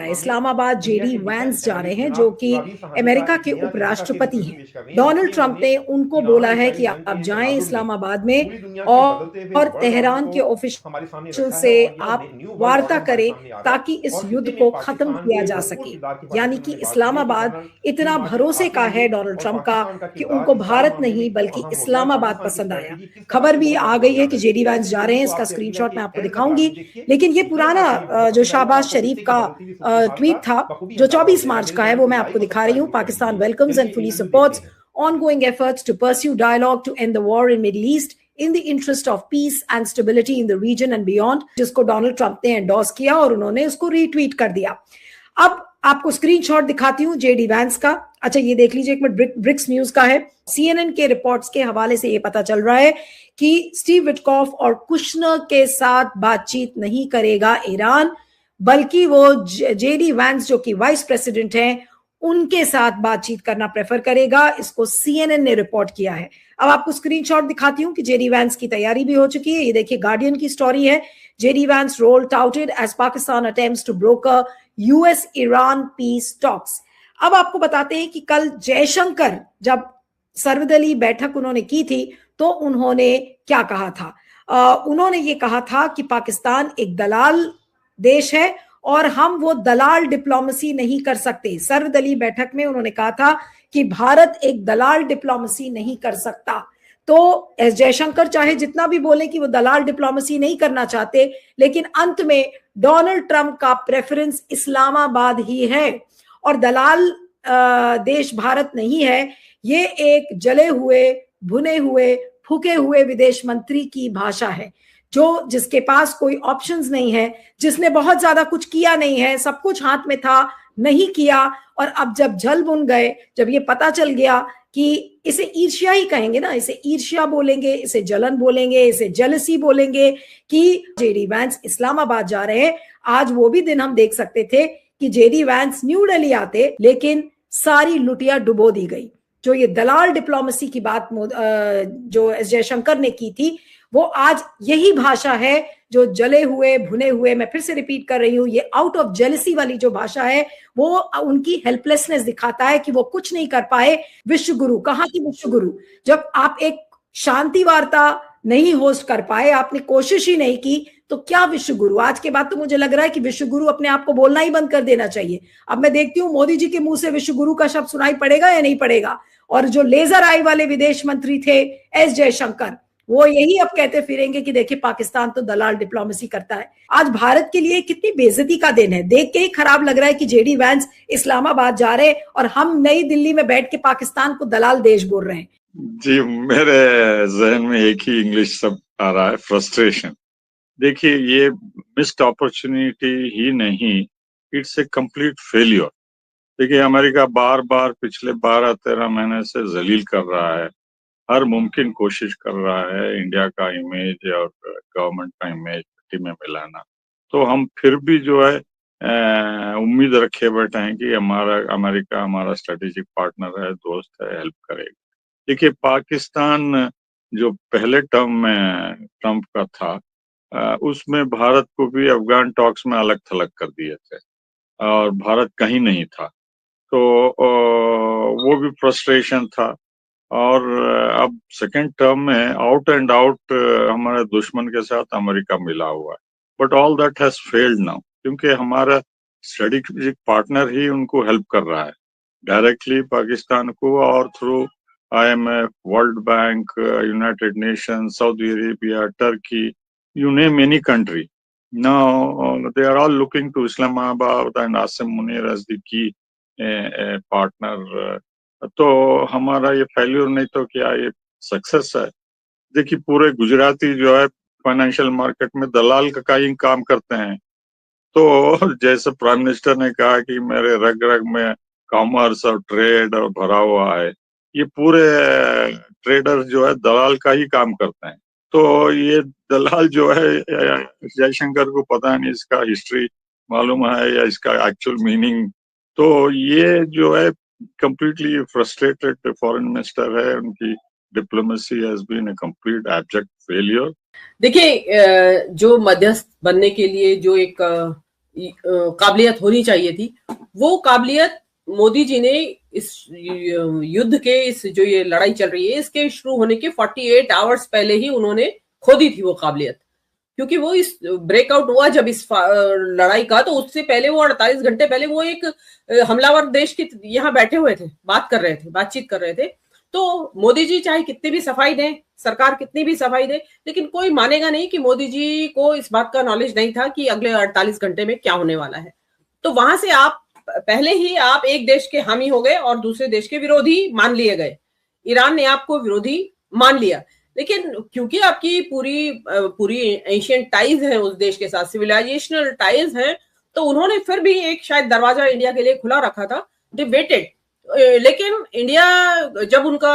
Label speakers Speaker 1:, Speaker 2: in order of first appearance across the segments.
Speaker 1: है। Islamabad JD Vance जा रहे हैं, जो कि अमेरिका के उपराष्ट्रपति हैं। डोनाल्ड ट्रंप ने उनको बोला है कि आप जाएं इस्लामाबाद में और तेहरान के ऑफिशियल से आप वार्ता करें ताकि इस युद्ध को खत्म किया जा सके। यानी कि इस्लामाबाद इतना भरोसे का है डोनाल्ड ट्रंप का कि उनको भारत नहीं बल्कि इस्लामाबाद पसंद आया। खबर भी आ गई है कि जेडी वैंस जा रहे हैं, इसका स्क्रीनशॉट मैं आपको दिखाऊंगी। लेकिन ये पुराना जो शहबाज शरीफ का ट्वीट था जो 24 मार्च का है, वो मैं आपको दिखा रही हूँ। Pakistan welcomes and fully supports ongoing efforts to pursue dialogue to end the war in Middle East in the interest of peace and stability in the region and beyond, जिसको डोनाल्ड ट्रंप ने एंडोर्स किया और उन्होंने उसको retweet कर दिया। अब आपको स्क्रीनशॉट दिखाती हूं जेडी वैंस का। अच्छा, ये देख लीजिए एक मिनट, ब्रिक्स न्यूज का है। सीएनएन के रिपोर्ट्स के हवाले से ये पता चल रहा है कि स्टीव विटकॉफ और कुशनर के साथ बातचीत नहीं करेगा ईरान, बल्कि वो जेडी वैंस जो कि वाइस प्रेसिडेंट हैं उनके साथ बातचीत करना प्रेफर करेगा। इसको सीएनएन ने रिपोर्ट किया है। अब आपको स्क्रीनशॉट दिखाती हूं कि जेडी वैंस की तैयारी भी हो चुकी है। ये देखिए गार्डियन की स्टोरी है। JD Vance role touted as Pakistan attempts to broker US Iran peace talks. अब आपको बताते हैं कि कल जयशंकर जब सर्वदलीय बैठक उन्होंने की थी तो उन्होंने क्या कहा था। उन्होंने ये कहा था कि पाकिस्तान एक दलाल देश है और हम वो दलाल डिप्लोमेसी नहीं कर सकते। सर्वदलीय बैठक में उन्होंने कहा था कि भारत एक दलाल डिप्लोमेसी नहीं कर सकता। तो एस जयशंकर चाहे जितना भी बोले कि वो दलाल डिप्लोमेसी नहीं करना चाहते, लेकिन अंत में डोनाल्ड ट्रंप का प्रेफरेंस इस्लामाबाद ही है और दलाल देश भारत नहीं है। ये एक जले हुए, भुने हुए, फूके हुए विदेश मंत्री की भाषा है, जो जिसके पास कोई ऑप्शंस नहीं है, जिसने बहुत ज्यादा कुछ किया नहीं है, सब कुछ हाथ में था, नहीं किया, और अब जब जल बुन गए, जब ये पता चल गया कि इसे ईर्ष्या ही कहेंगे ना, इसे ईर्ष्या बोलेंगे, इसे जलन बोलेंगे, इसे जेलसी बोलेंगे कि जेडी वैंस इस्लामाबाद जा रहे हैं। आज वो भी दिन हम देख सकते थे कि जेडी वैंस न्यू दिल्ली आते, लेकिन सारी लुटिया डुबो दी गई। जो ये दलाल डिप्लोमेसी की बात जो एस जयशंकर ने की थी, वो आज यही भाषा है जो जले हुए, भुने हुए, मैं फिर से रिपीट कर रही हूं, ये आउट ऑफ जेलसी वाली जो भाषा है, वो उनकी हेल्पलेसनेस दिखाता है कि वो कुछ नहीं कर पाए। विश्व गुरु, कहां की विश्व गुरु? जब आप एक शांति वार्ता नहीं होस्ट कर पाए, आपने कोशिश ही नहीं की, तो क्या विश्व गुरु? आज के बाद तो मुझे लग रहा है कि विश्व गुरु अपने आप को बोलना ही बंद कर देना चाहिए। अब मैं देखती हूँ मोदी जी के मुंह से विश्व गुरु का शब्द सुनाई पड़ेगा या नहीं पड़ेगा। और जो लेजर आई वाले विदेश मंत्री थे एस जयशंकर, वो यही अब कहते फिरेंगे कि देखिए पाकिस्तान तो दलाल डिप्लोमेसी करता है। आज भारत के लिए कितनी बेइज्जती का दिन है। देख के ही खराब लग रहा है कि जेडी वैंस इस्लामाबाद जा रहे हैं और हम नई दिल्ली में बैठ के पाकिस्तान को दलाल देश बोल रहे हैं।
Speaker 2: जी, मेरे जहन में एक ही इंग्लिश शब्द आ रहा है, फ्रस्ट्रेशन। देखिए, ये मिस्ड अपॉर्चुनिटी ही नहीं, इट्स ए कंप्लीट फेलियर। देखिए, अमेरिका बार बार पिछले 12-13 महीने से जलील कर रहा है, हर मुमकिन कोशिश कर रहा है इंडिया का इमेज और गवर्नमेंट का इमेज मिट्टी में मिलाना। तो हम फिर भी जो है उम्मीद रखे बैठे हैं कि अमेरिका हमारा स्ट्रेटेजिक पार्टनर है, दोस्त है, हेल्प करेगा। देखिए, पाकिस्तान जो पहले टर्म में ट्रंप का था, उसमें भारत को भी अफगान टॉक्स में अलग थलग कर दिए थे और भारत कहीं नहीं था। तो वो भी फ्रस्ट्रेशन था। और अब सेकेंड टर्म में आउट एंड आउट हमारे दुश्मन के साथ अमेरिका मिला हुआ है। But all that has failed now, क्योंकि हमारा स्ट्रेटेजिक पार्टनर ही उनको हेल्प कर रहा है डायरेक्टली पाकिस्तान को, और through IMF, world bank, United nation, Saudi Arabia, Turkey, you name any country. Now they are all looking to Islamabad and Asim Munir as the key partner. तो हमारा ये failure नहीं तो क्या ये सक्सेस है। देखिए, पूरे गुजराती जो है फाइनेंशियल मार्केट में दलाल का ही काम करते हैं। तो जैसे प्राइम मिनिस्टर ने कहा कि मेरे रग रग में कॉमर्स और ट्रेड और भरा हुआ है, ये पूरे ट्रेडर जो है दलाल का ही काम करते हैं। तो ये दलाल जो है, जयशंकर को पता नहीं इसका हिस्ट्री मालूम है या इसका एक्चुअल मीनिंग। तो ये जो है कंप्लीटली फ्रस्ट्रेटेड फॉरेन मिनिस्टर है, उनकी diplomacy has been a complete abject failure.
Speaker 3: देखिए, जो मध्यस्थ बनने के लिए जो एक काबिलियत होनी चाहिए थी, वो काबिलियत मोदी जी ने इस युद्ध के, इस जो ये लड़ाई चल रही है इसके शुरू होने के 48 आवर्स पहले ही उन्होंने खो दी थी वो काबिलियत। क्योंकि वो इस ब्रेकआउट हुआ जब इस लड़ाई का, तो उससे पहले वो 48 घंटे पहले वो एक हमलावर देश के यहाँ बैठे हुए थे, बातचीत कर रहे थे। तो मोदी जी चाहे कितनी भी सफाई दें, सरकार कितनी भी सफाई दे, लेकिन कोई मानेगा नहीं कि मोदी जी को इस बात का नॉलेज नहीं था कि अगले 48 घंटे में क्या होने वाला है। तो वहां से आप पहले ही आप एक देश के हामी हो गए और दूसरे देश के विरोधी मान लिए गए। ईरान ने आपको विरोधी मान लिया, लेकिन क्योंकि आपकी पूरी एशियंट टाइज है उस देश के साथ, सिविलाइजेशनल टाइज हैं, तो उन्होंने फिर भी एक शायद दरवाजा इंडिया के लिए खुला रखा था, दे वेटेड। लेकिन इंडिया जब उनका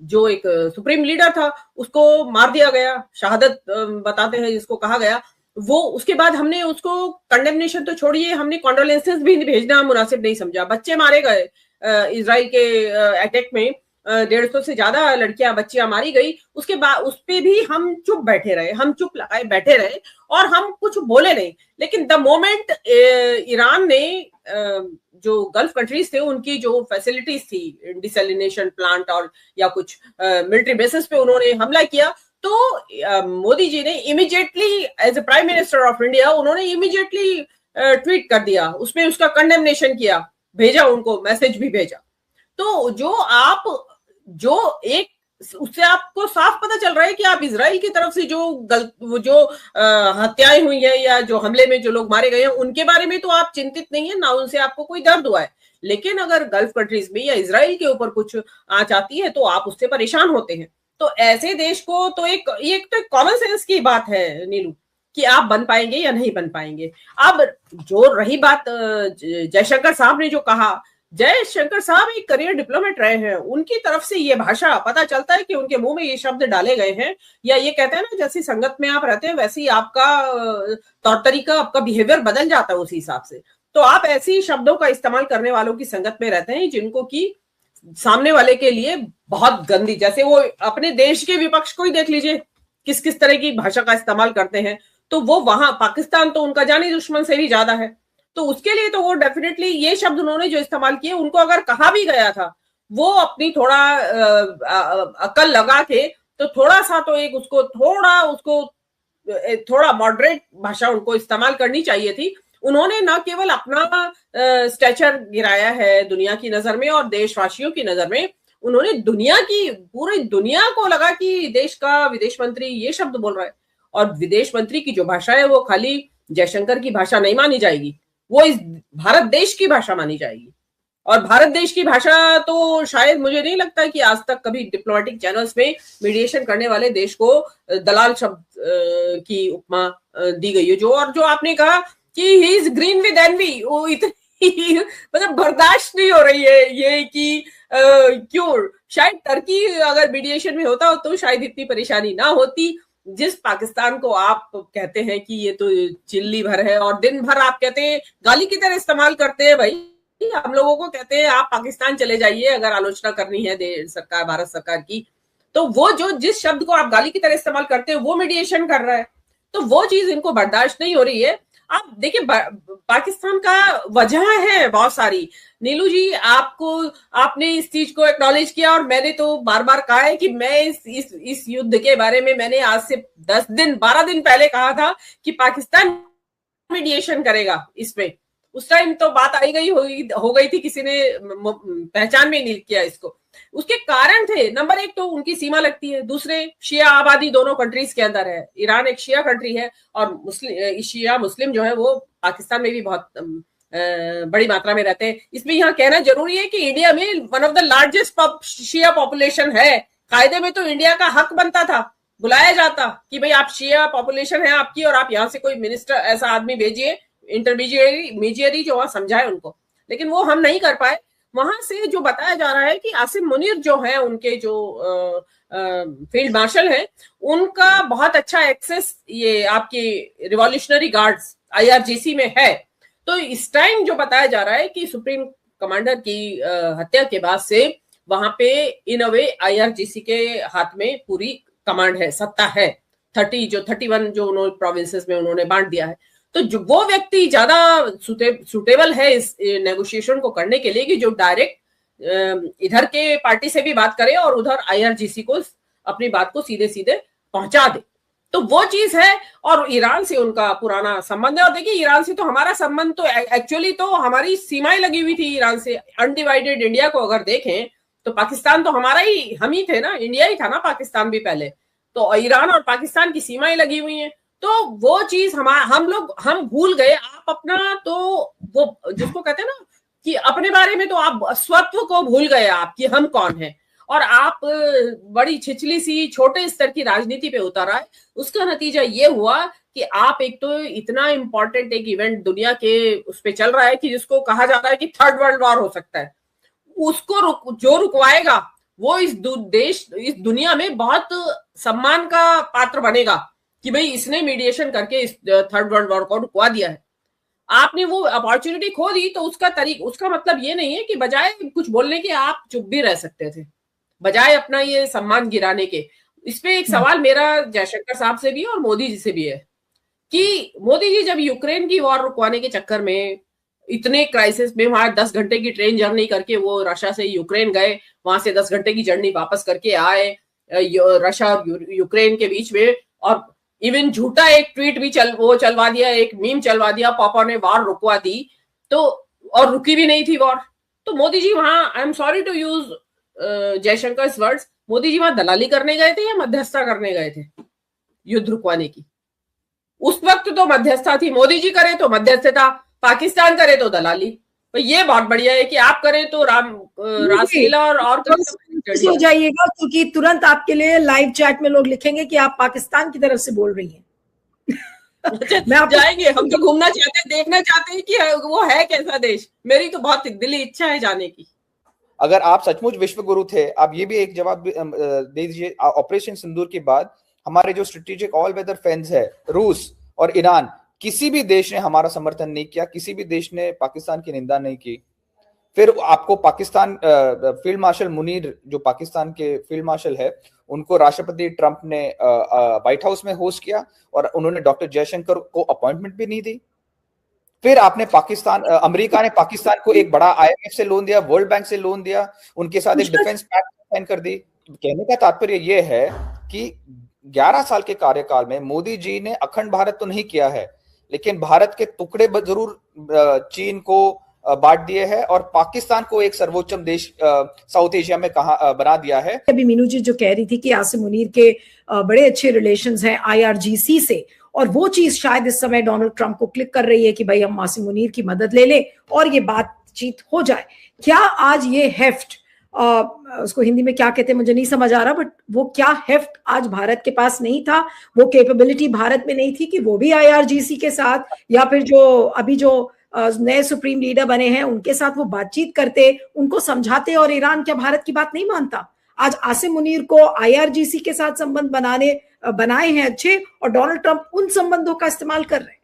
Speaker 3: जो एक सुप्रीम लीडर था उसको मार दिया गया, शहादत बताते हैं जिसको कहा गया, वो उसके बाद हमने उसको कंडेमनेशन तो छोड़िए, हमने कॉन्डोलेंसेस भी भेजना मुनासिब नहीं समझा। बच्चे मारे गए इजराइल के अटैक में, 150 से ज्यादा लड़कियां बच्चियां मारी गई। उसके बाद उस पे भी हम चुप बैठे रहे, हम चुप लगाए बैठे रहे और हम कुछ बोले नहीं। लेकिन द मोमेंट ईरान ने जो गल्फ कंट्रीज थे उनकी जो फैसिलिटीज थी, डिसैलिनेशन प्लांट और या कुछ मिलिट्री बेसिस पे उन्होंने हमला किया, तो मोदी जी ने immediately as a prime minister of India उन्होंने इमीडिएटली ट्वीट कर दिया, उसमें उसका कंडेमनेशन किया, भेजा, उनको मैसेज भी भेजा। तो जो एक उससे आपको साफ पता चल रहा है कि आप इजराइल की तरफ से जो हत्याएं हुई है या जो हमले में जो लोग मारे गए हैं उनके बारे में तो आप चिंतित नहीं है, ना उनसे आपको कोई दर्द हुआ है। लेकिन अगर गल्फ कंट्रीज में या इजराइल के ऊपर कुछ आंच आती है तो आप उससे परेशान होते हैं। तो ऐसे देश को तो एक कॉमन सेंस की बात है नीलू, कि आप बन पाएंगे या नहीं बन पाएंगे। अब जो रही बात जयशंकर साहब ने जो कहा, जयशंकर साहब एक करियर डिप्लोमेट रहे हैं, उनकी तरफ से ये भाषा पता चलता है कि उनके मुंह में ये शब्द डाले गए हैं, या ये कहते हैं ना जैसी संगत में आप रहते हैं वैसे ही आपका तौर तरीका, आपका बिहेवियर बदल जाता है उसी हिसाब से। तो आप ऐसी शब्दों का इस्तेमाल करने वालों की संगत में रहते हैं जिनको की सामने वाले के लिए बहुत गंदी, जैसे वो अपने देश के विपक्ष को ही देख लीजिए किस किस तरह की भाषा का इस्तेमाल करते हैं। तो वो वहां पाकिस्तान तो उनका जानी दुश्मन से भी ज्यादा है, तो उसके लिए तो वो डेफिनेटली ये शब्द उन्होंने जो इस्तेमाल किए, उनको अगर कहा भी गया था वो अपनी थोड़ा अकल लगा के तो थोड़ा सा तो एक उसको थोड़ा मॉडरेट भाषा उनको इस्तेमाल करनी चाहिए थी। उन्होंने न केवल अपना स्टेचर गिराया है दुनिया की नजर में और देशवासियों की नजर में, उन्होंने पूरी दुनिया को लगा कि देश का विदेश मंत्री ये शब्द बोल रहा है। और विदेश मंत्री की जो भाषा है वो खाली जयशंकर की भाषा नहीं मानी जाएगी, वो इस भारत देश की भाषा मानी जाएगी। और भारत देश की भाषा तो शायद मुझे नहीं लगता कि आज तक कभी डिप्लोमेटिक चैनल्स में मीडिएशन करने वाले देश को दलाल शब्द की उपमा दी गई है। जो आपने कहा कि he is green with envy, वो इतनी मतलब बर्दाश्त नहीं हो रही है ये कि क्यों। शायद टर्की अगर मीडिएशन में होता तो शायद इतनी परेशानी ना होती। जिस पाकिस्तान को आप कहते हैं कि ये तो चिल्ली भर है और दिन भर आप कहते हैं, गाली की तरह इस्तेमाल करते हैं, भाई हम लोगों को कहते हैं आप पाकिस्तान चले जाइए अगर आलोचना करनी है भारत सरकार की, तो वो जिस शब्द को आप गाली की तरह इस्तेमाल करते हैं वो मीडिएशन कर रहा है। तो वो चीज इनको बर्दाश्त नहीं हो रही है। आप देखिए पाकिस्तान का वजह है बहुत सारी। नीलू जी आपने इस चीज को एक्नॉलेज किया और मैंने तो बार बार कहा है कि मैं इस युद्ध के बारे में मैंने आज से 12 दिन पहले कहा था कि पाकिस्तान मीडिएशन करेगा इसमें। उस टाइम तो बात हो गई थी, किसी ने पहचान भी नहीं किया इसको। उसके कारण थे, नंबर 1 तो उनकी सीमा लगती है, दूसरे शिया आबादी दोनों कंट्रीज के अंदर है। ईरान एक शिया कंट्री है और शिया मुस्लिम जो है वो पाकिस्तान में भी बहुत बड़ी मात्रा में रहते हैं। इसमें यहाँ कहना जरूरी है कि इंडिया में one of the largest Shia population है। कायदे में तो इंडिया का हक बनता था, बुलाया जाता कि भाई आप शिया पॉपुलेशन है आपकी और आप यहाँ से कोई मिनिस्टर ऐसा आदमी भेजिए, इंटरमीडिएरी जो वहां समझाए उनको, लेकिन वो हम नहीं कर पाए। वहां से जो बताया जा रहा है कि आसिम मुनीर जो है उनके जो फील्ड मार्शल है, उनका बहुत अच्छा एक्सेस ये आपके रिवॉल्यूशनरी गार्ड्स IRGC में है। तो इस टाइम जो बताया जा रहा है कि सुप्रीम कमांडर की हत्या के बाद से वहां पे इन अ वे IRGC के हाथ में पूरी कमांड है, सत्ता है। 31 जो उन्होंने प्रोविंसेस में उन्होंने बांट दिया है। तो जो वो व्यक्ति ज्यादा सुटेबल है इस नेगोशिएशन को करने के लिए कि जो डायरेक्ट इधर के पार्टी से भी बात करे और उधर IRGC को अपनी बात को सीधे सीधे पहुंचा दे। तो वो चीज है। और ईरान से उनका पुराना संबंध है। और देखिए, ईरान से तो हमारा संबंध तो एक्चुअली तो हमारी सीमाएं लगी हुई थी ईरान से। अनडिवाइडेड इंडिया को अगर देखें तो पाकिस्तान तो हमारा ही, हम ही थे ना, इंडिया ही था ना, पाकिस्तान भी पहले। तो ईरान और पाकिस्तान की सीमाएं लगी हुई हैं। तो वो चीज हम भूल गए। आप अपना तो वो जिसको कहते हैं ना कि अपने बारे में तो आप स्वत्व को भूल गए आप कि हम कौन हैं, और आप बड़ी छिछली सी छोटे स्तर की राजनीति पे उतर आए। उसका नतीजा ये हुआ कि आप एक तो इतना इंपॉर्टेंट एक इवेंट दुनिया के उस पे चल रहा है कि जिसको कहा जाता है कि थर्ड वर्ल्ड वॉर हो सकता है, उसको जो रुकवाएगा वो इस दुनिया में बहुत सम्मान का पात्र बनेगा कि भाई इसने मीडिएशन करके इस थर्ड वर्ल्ड वॉर को रुकवा दिया है। आपने वो अपॉर्चुनिटी खो दी। तो उसका मतलब ये नहीं है कि बजाय कुछ बोलने के आप चुप भी रह सकते थे, बजाय अपना ये सम्मान गिराने के। इस पे एक सवाल मेरा जयशंकर साहब से भी और मोदी जी से भी है कि मोदी जी जब यूक्रेन की वॉर रुकवाने के चक्कर में इतने क्राइसिस में वहां 10 घंटे की ट्रेन जर्नी करके वो रशिया से यूक्रेन गए, वहां से 10 घंटे की जर्नी वापस करके आए रशिया और यूक्रेन के बीच में, और इवन झूठा एक ट्वीट भी चलवा दिया, एक मीम चलवा दिया, पापा ने वॉर रुकवा दी, तो और रुकी भी नहीं थी वॉर। तो मोदी जी वहां, I am sorry to use Jaishankar words, Modi ji वहां दलाली करने गए थे या मध्यस्थता करने गए थे युद्ध रुकवाने की? उस वक्त तो मध्यस्थता थी। मोदी जी करे तो मध्यस्थता, पाकिस्तान करे तो दलाली। तो ये बहुत बढ़िया है कि आप करें तो रासलीला और
Speaker 1: हो जाइएगा, क्योंकि तुरंत आपके लिए लाइव चैट में लोग लिखेंगे कि आप पाकिस्तान की तरफ से बोल रही हैं।
Speaker 3: जाएंगे, हम तो घूमना चाहते हैं, देखना चाहते हैं कि वो है कैसा देश। मेरी तो बहुत दिली इच्छा है जाने की।
Speaker 4: अगर आप सचमुच विश्व गुरु थे, आप ये भी एक जवाब दे दीजिए। ऑपरेशन सिंदूर के बाद हमारे जो स्ट्रेटेजिक ऑल वेदर फ्रेंड्स है, रूस और ईरान, किसी भी देश ने हमारा समर्थन नहीं किया, किसी भी देश ने पाकिस्तान की निंदा नहीं की। फिर आपको पाकिस्तान फील्ड मार्शल मुनीर, जो पाकिस्तान के फील्ड मार्शल है, उनको राष्ट्रपति ट्रंप ने व्हाइट हाउस में होस्ट किया और उन्होंने डॉक्टर जयशंकर को अपॉइंटमेंट भी नहीं दी। फिर आपने अमेरिका ने पाकिस्तान को एक बड़ा IMF से लोन दिया, वर्ल्ड बैंक से लोन दिया, उनके साथ एक डिफेंस पैक्ट साइन कर दी। कहने का तात्पर्य यह है कि 11 साल के कार्यकाल में मोदी जी ने अखंड भारत तो नहीं किया है, लेकिन भारत के टुकड़े जरूर चीन को बांट दिए हैं और पाकिस्तान को एक सर्वोच्चम देश साउथ एशिया में बना दिया है।
Speaker 1: अभी मीनू जी जो कह रही थी कि आसिम मुनीर के बड़े अच्छे रिलेशंस हैं IRGC से, और वो चीज शायद इस समय डोनाल्ड ट्रंप को क्लिक कर रही है कि भाई हम आसिम मुनीर की मदद ले लें और ये बातचीत हो जाए। क्या आज ये हेफ्ट, उसको हिंदी में क्या कहते हैं मुझे नहीं समझ आ रहा, बट वो क्या हेफ्ट आज भारत के पास नहीं था, वो कैपेबिलिटी भारत में नहीं थी कि वो भी IRGC के साथ या फिर जो अभी जो नए सुप्रीम लीडर बने हैं उनके साथ वो बातचीत करते, उनको समझाते, और ईरान क्या भारत की बात नहीं मानता? आज आसिम मुनीर को IRGC के साथ संबंध बनाए हैं अच्छे, और डोनाल्ड ट्रंप उन संबंधों का इस्तेमाल कर रहे हैं।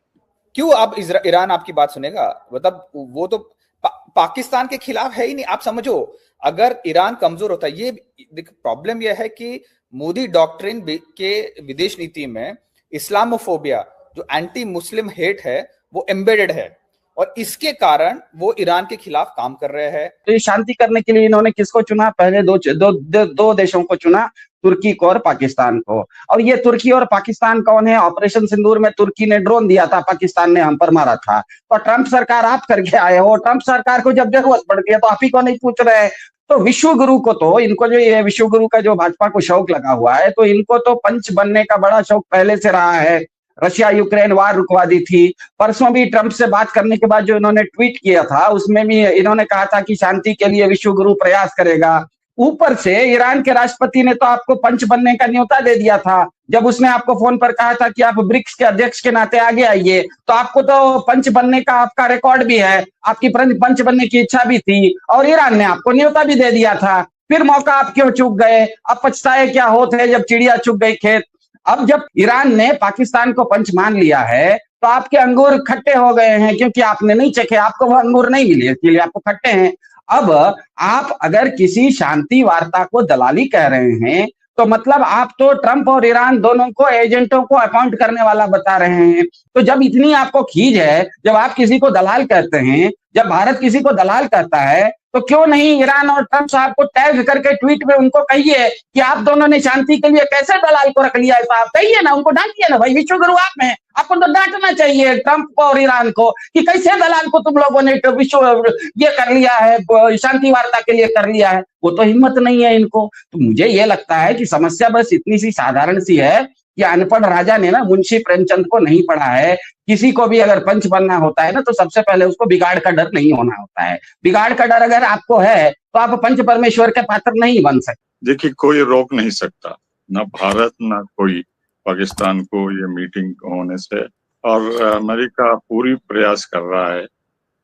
Speaker 4: क्यों अब ईरान आपकी बात सुनेगा? मतलब वो तो पाकिस्तान के खिलाफ है ही नहीं। आप समझो, अगर ईरान कमजोर होता, ये प्रॉब्लम यह है कि मोदी डॉक्ट्रिन के विदेश नीति में इस्लामोफोबिया, जो एंटी मुस्लिम हेट है, वो एम्बेडेड है, और इसके कारण वो ईरान के खिलाफ काम कर रहे हैं।
Speaker 5: तो ये शांति करने के लिए इन्होंने किसको चुना? पहले दो देशों को चुना, तुर्की को और पाकिस्तान को। और ये तुर्की और पाकिस्तान कौन है? ऑपरेशन सिंदूर में तुर्की ने ड्रोन दिया था, पाकिस्तान ने हम पर मारा था। तो ट्रंप सरकार आप करके आए हो, ट्रंप सरकार को जब जरूरत पड़ गई तो आप ही को नहीं पूछ रहे। तो विश्व गुरु को तो, इनको जो ये विश्व गुरु का जो भाजपा को शौक लगा हुआ है, तो इनको तो पंच बनने का बड़ा शौक पहले से रहा है। रशिया यूक्रेन वार रुकवा दी थी। परसों भी ट्रंप से बात करने के बाद जो इन्होंने ट्वीट किया था, उसमें भी इन्होंने कहा था कि शांति के लिए विश्व गुरु प्रयास करेगा। ऊपर से ईरान के राष्ट्रपति ने तो आपको पंच बनने का न्योता दे दिया था। जब उसने आपको फोन पर कहा था कि आप ब्रिक्स के अध्यक्ष के नाते आगे आइए, तो आपको तो पंच बनने का आपका रिकॉर्ड भी है, आपकी पंच बनने की इच्छा भी थी, और ईरान ने आपको न्योता भी दे दिया था। फिर मौका आप क्यों चूक गए? अब पछताए क्या होते हैं जब चिड़िया चुग गई खेत। अब जब ईरान ने पाकिस्तान को पंच मान लिया है, तो आपके अंगूर खट्टे हो गए हैं, क्योंकि आपने नहीं चखे, आपको वो अंगूर नहीं मिले, इसलिए आपको खट्टे हैं। अब आप अगर किसी शांति वार्ता को दलाली कह रहे हैं, तो मतलब आप तो ट्रंप और ईरान दोनों को एजेंटों को अपॉइंट करने वाला बता रहे हैं। तो जब इतनी आपको खींच है, जब आप किसी को दलाल कहते हैं, जब भारत किसी को दलाल कहता है, तो क्यों नहीं ईरान और ट्रंप साहब को टैग करके ट्वीट में उनको कहिए कि आप दोनों ने शांति के लिए कैसे दलाल को रख लिया है साहब, कहिए ना, उनको डांटिए ना भाई, विश्वगुरु आप हैं, आपको तो डांटना चाहिए ट्रंप को और ईरान को कि कैसे दलाल को तुम लोगों ने विश्व ये कर लिया है, शांति वार्ता के लिए कर लिया है। वो तो हिम्मत नहीं है इनको। तो मुझे ये लगता है कि समस्या बस इतनी सी साधारण सी है कि अनपढ़ राजा ने ना मुंशी प्रेमचंद को नहीं पढ़ा है। किसी को भी अगर पंच बनना होता है ना, तो सबसे पहले उसको बिगाड़ का डर नहीं होना होता है। बिगाड़ का डर अगर आपको है तो आप पंच परमेश्वर के पात्र नहीं बन सकते।
Speaker 2: देखिए, कोई रोक नहीं सकता, ना भारत ना कोई पाकिस्तान को ये मीटिंग होने से, और अमेरिका पूरी प्रयास कर रहा है,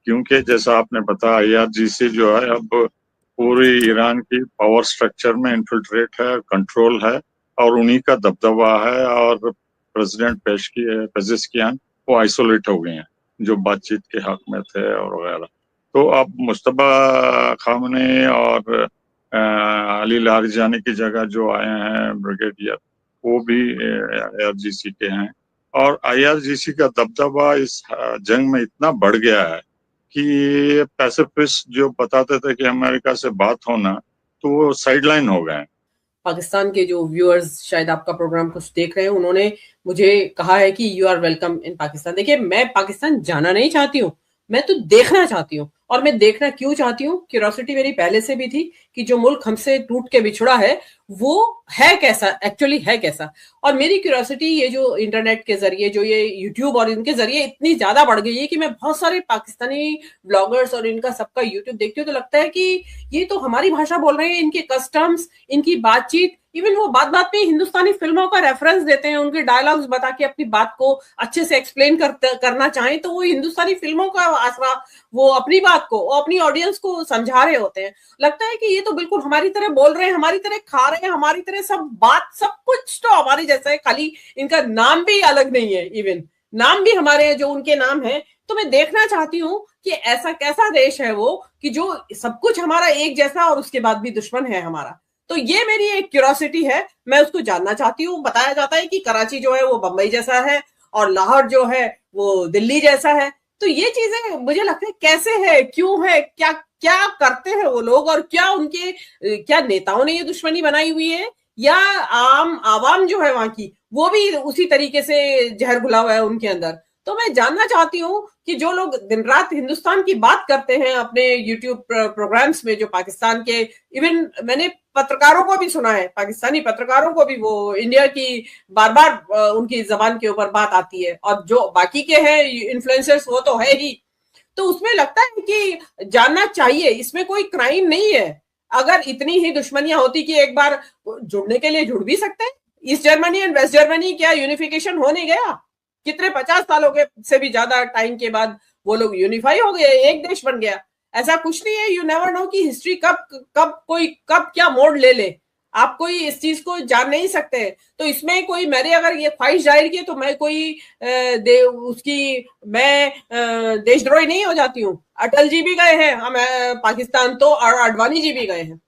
Speaker 2: क्योंकि जैसा आपने बताया IRGC जो है अब पूरी ईरान की पावर स्ट्रक्चर में इन्फिल्ट्रेट है, कंट्रोल है, और उन्हीं का दबदबा है। और प्रेसिडेंट पेजेस्कियान वो आइसोलेट हो गए हैं, जो बातचीत के हक में थे और वगैरह। तो अब मुस्तफा खामने और अली लारिजानी की जगह जो आए हैं ब्रिगेडियर, वो भी IRGC के हैं। और IRGC का दबदबा इस जंग में इतना बढ़ गया है कि पैसिफिस्ट जो बताते थे कि अमेरिका से बात होना, तो वो साइडलाइन हो गए।
Speaker 3: पाकिस्तान के जो व्यूअर्स शायद आपका प्रोग्राम कुछ देख रहे हैं, उन्होंने मुझे कहा है कि you are welcome in Pakistan. देखिए, मैं पाकिस्तान जाना नहीं चाहती हूँ, मैं तो देखना चाहती हूँ। और मैं देखना क्यों चाहती हूँ, क्यूरियोसिटी मेरी पहले से भी थी कि जो मुल्क हमसे टूट के बिछड़ा है वो है कैसा, एक्चुअली है कैसा। और मेरी क्यूरियोसिटी ये जो इंटरनेट के जरिए, जो ये यूट्यूब और इनके जरिए इतनी ज्यादा बढ़ गई है कि मैं बहुत सारे पाकिस्तानी ब्लॉगर्स और इनका सबका यूट्यूब देखती हूँ, तो लगता है कि ये तो हमारी भाषा बोल रहे हैं, इनके कस्टम्स, इनकी बातचीत, इवन वो बात बात में हिंदुस्तानी फिल्मों का रेफरेंस देते हैं, उनके डायलॉग्स बता के अपनी बात को अच्छे से एक्सप्लेन करना चाहें तो वो हिंदुस्तानी फिल्मों का आसरा, वो अपनी बात को, वो अपनी ऑडियंस को समझा रहे होते हैं। लगता है कि ये तो बिल्कुल हमारी तरह बोल रहे हैं, हमारी तरह खा रहे हैं, हमारी तरह सब बात, सब कुछ तो हमारी जैसा है, खाली इनका नाम भी अलग नहीं है, इवन नाम भी हमारे हैं जो उनके नाम है। तो मैं देखना चाहती हूँ कि ऐसा कैसा देश है वो कि जो सब कुछ हमारा एक जैसा और उसके बाद भी दुश्मन है हमारा। तो ये मेरी एक क्यूरियोसिटी है, मैं उसको जानना चाहती हूँ। बताया जाता है कि कराची जो है वो बंबई जैसा है और लाहौर जो है वो दिल्ली जैसा है। तो ये चीजें मुझे लगता है कैसे है, क्यों है, क्या क्या करते हैं वो लोग, और क्या उनके क्या नेताओं ने ये दुश्मनी बनाई हुई है, या आम आवाम जो है वहां की वो भी उसी तरीके से जहर घुला हुआ है उनके अंदर। तो मैं जानना चाहती हूँ कि जो लोग दिन रात हिंदुस्तान की बात करते हैं अपने यूट्यूब प्रोग्राम्स में, जो पाकिस्तान के, इवन मैंने पत्रकारों को भी सुना है, पाकिस्तानी पत्रकारों को भी, वो इंडिया की बार बार उनकी जबान के ऊपर बात आती है, और जो बाकी के हैं इन्फ्लुएंसर्स वो तो है ही। तो उसमें लगता है कि जानना चाहिए, इसमें कोई क्राइम नहीं है। अगर इतनी ही दुश्मनियां होती कि एक बार जुड़ने के लिए जुड़ भी सकते हैं। East Germany and West Germany क्या यूनिफिकेशन हो नहीं गया? कितने 50 सालों के से भी ज्यादा टाइम के बाद वो लोग यूनिफाई हो गए, एक देश बन गया। ऐसा कुछ नहीं है, यू नेवर नो कि हिस्ट्री कब क्या मोड़ ले ले, आप कोई इस चीज को जान नहीं सकते। तो इसमें कोई, मैंने अगर ये ख्वाहिश जाहिर की तो मैं कोई देशद्रोही नहीं हो जाती हूँ। अटल जी भी गए हैं हम पाकिस्तान, तो और अडवाणी जी भी गए हैं।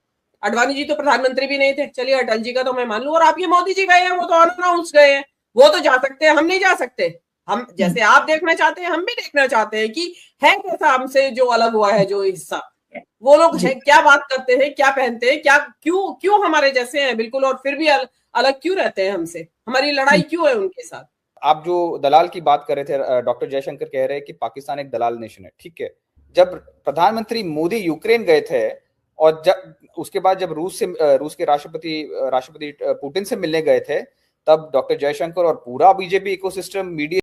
Speaker 3: अडवाणी जी तो प्रधानमंत्री भी नहीं थे, चलिए अटल जी का तो मैं मान लूं। और आप ये मोदी जी गए हैं, वो तो अनाउंस गए हैं, वो तो जा सकते हैं, हम नहीं जा सकते। हम जैसे आप देखना चाहते हैं, हम भी देखना चाहते हैं कि है कैसा हमसे जो अलग हुआ है, जो हिस्सा वो लोग है, क्या बात करते हैं, क्या पहनते हैं, क्या क्यों हमारे जैसे हैं बिल्कुल, और फिर भी अलग क्यों रहते हैं हमसे, हमारी लड़ाई क्यों है उनके साथ।
Speaker 4: आप जो दलाल की बात कर रहे थे, डॉक्टर जयशंकर कह रहे हैं कि पाकिस्तान एक दलाल नेशन है, ठीक है। जब प्रधानमंत्री मोदी यूक्रेन गए थे और उसके बाद जब रूस के राष्ट्रपति पुतिन से मिलने गए थे, तब डॉक्टर जयशंकर और पूरा बीजेपी इकोसिस्टम मीडिया